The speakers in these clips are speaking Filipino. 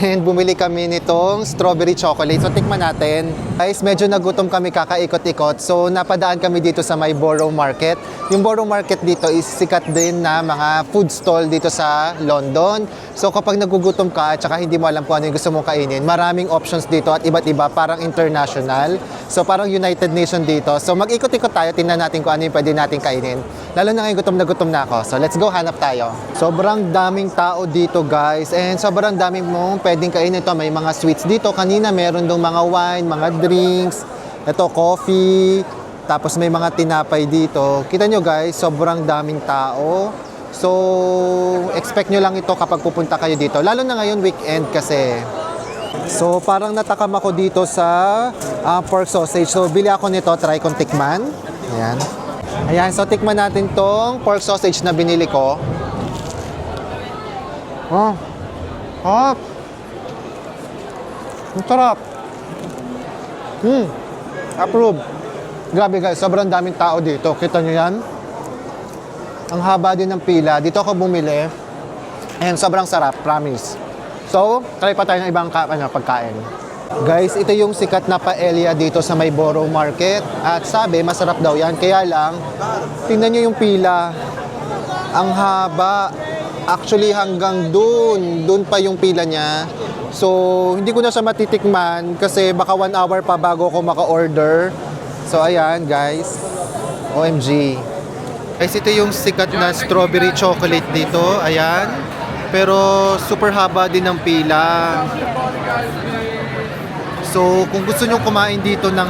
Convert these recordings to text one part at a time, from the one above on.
And bumili kami nitong strawberry chocolate. So tikman natin. Guys, medyo nagutom kami kakaikot-ikot. So napadaan kami dito sa may Borough Market. Yung Borough Market dito is sikat din na mga food stall dito sa London. So kapag nagugutom ka at saka hindi mo alam kung ano yung gusto mong kainin, maraming options dito at iba't iba, parang international. So parang United Nation dito. So mag-ikot-ikot tayo, tingnan natin kung ano yung pwede natin kainin. Lalo na ngayon gutom na ako. So let's go, hanap tayo. Sobrang daming tao dito guys. And sobrang daming mong pwedeng kainin. Ito, may mga sweets dito. Kanina meron dong mga wine, mga drinks. Ito, coffee. Tapos may mga tinapay dito. Kita nyo guys, sobrang daming tao. So, expect nyo lang ito kapag pupunta kayo dito. Lalo na ngayon weekend kasi. So, parang natakam ako dito sa pork sausage. So, bili ako nito. Try kong tikman. Ayan. Ayan. So, tikman natin tong pork sausage na binili ko. Oh. Hot. Ang sarap. Approve. Grabe guys, sobrang daming tao dito. Kita nyo yan? Ang haba din ng pila. Dito ako bumili. And sobrang sarap, promise. So, try pa tayo ng ibang pagkain. Guys, ito yung sikat na paella dito sa may Borough Market. At sabi, masarap daw yan. Kaya lang, tingnan nyo yung pila. Ang haba. Actually, hanggang dun pa yung pila niya. So, hindi ko na siya matitikman kasi baka 1 hour pa bago ako maka-order. So, ayan guys. OMG. Guys, ito yung sikat na strawberry chocolate dito. Ayan. Pero super haba din ng pila. So, kung gusto nyo kumain dito ng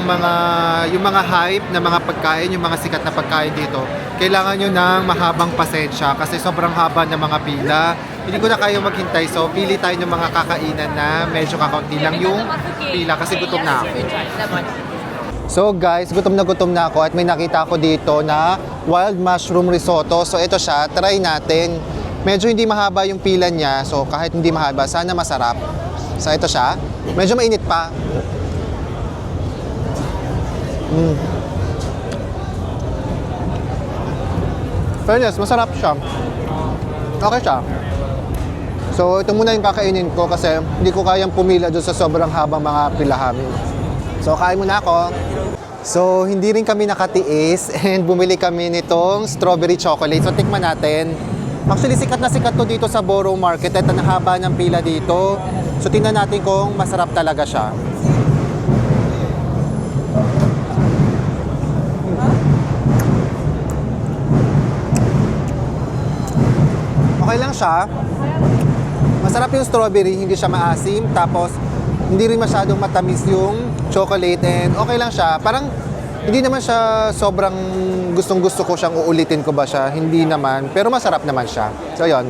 yung mga hype na mga pagkain, yung mga sikat na pagkain dito, kailangan nyo ng mahabang pasensya kasi sobrang haba ng mga pila. Hindi ko na kayo maghintay. So, pili tayo ng mga kakainan na medyo kakaunti lang yung pila kasi gutom na ako. So guys, gutom na ako at may nakita ako dito na wild mushroom risotto. So ito siya, try natin. Medyo hindi mahaba yung pila niya. So kahit hindi mahaba, sana masarap. So ito siya. Medyo mainit pa. Fairness, masarap siya. Okay siya. So ito muna yung kakainin ko kasi hindi ko kayang pumila doon sa sobrang habang mga pilahamin. So kain muna ako. So hindi rin kami nakatiis and bumili kami nitong strawberry chocolate. So tikman natin. Actually sikat na sikat to dito sa Borough Market. Ito ang haba ng pila dito. So tingnan natin kung masarap talaga siya. Okay lang siya. Masarap yung strawberry, hindi siya maasim. Tapos hindi rin masyadong matamis yung chocolate and okay lang siya. Parang hindi naman siya sobrang gustong-gusto ko siyang uulitin ko ba siya. Hindi naman, pero masarap naman siya. So, yun.